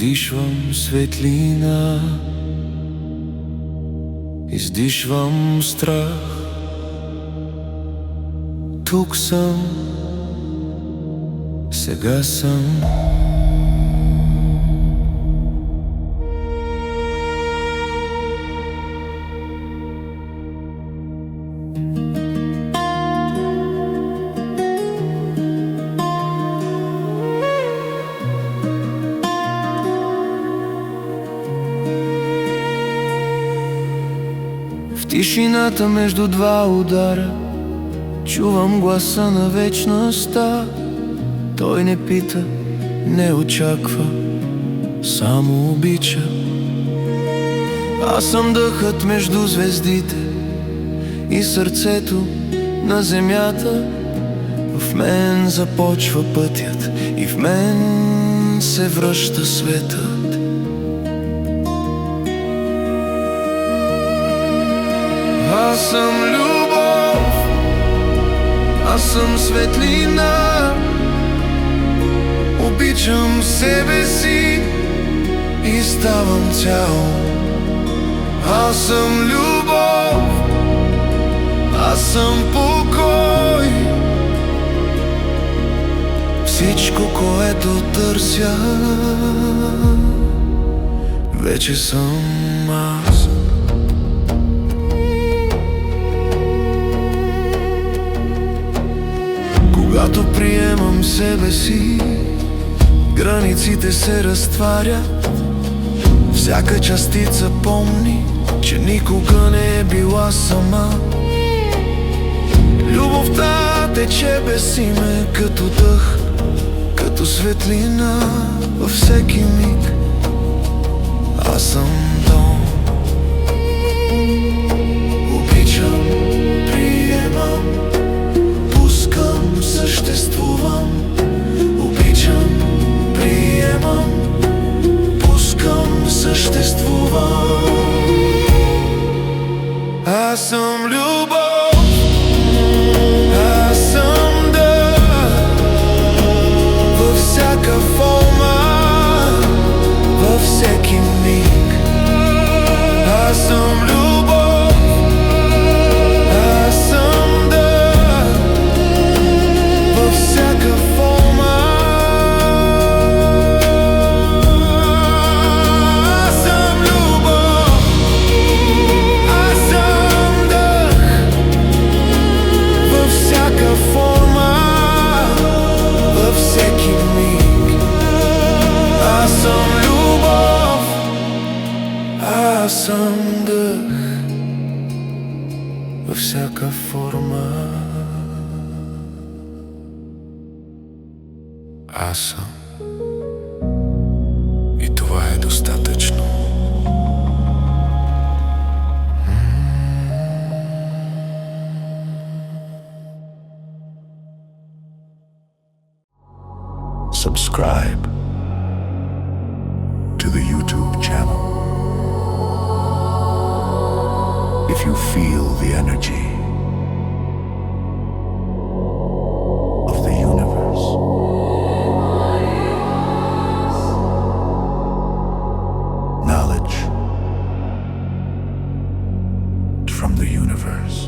Вдишвам светлина, издишвам страх. Тук съм, сега съм. В тишината между два удара чувам гласа на вечността. Той не пита, не очаква, само обича. Аз съм дъхът между звездите и сърцето на земята. В мен започва пътят и в мен се връща светът. Аз съм любов, аз съм светлина. Обичам себе си и ставам цял. Аз съм любов, аз съм покой. Всичко, което търся, вече съм аз. Когато приемам себе си, границите се разтварят. Всяка частица помни, че никога не е била сама. Любовта тече без име, като дъх, като светлина във всеки миг. Аз съм дом. Обичам, приемам, пускам, съществувам. Обичам, приемам, пускам, съществувам. Аз съм любов, аз съм дъх, във всяка форма, във всеки миг. Аз съм любов, аз съм дъх, във всяка форма. Аз съм любов, аз съм дъх, във всяка форма, във всеки миг. Аз съм любов, аз съм дъх, във всяка форма. Аз съм. И това е достатъчно. Subscribe to the YouTube channel. If you feel the energy of the universe, knowledge from the universe.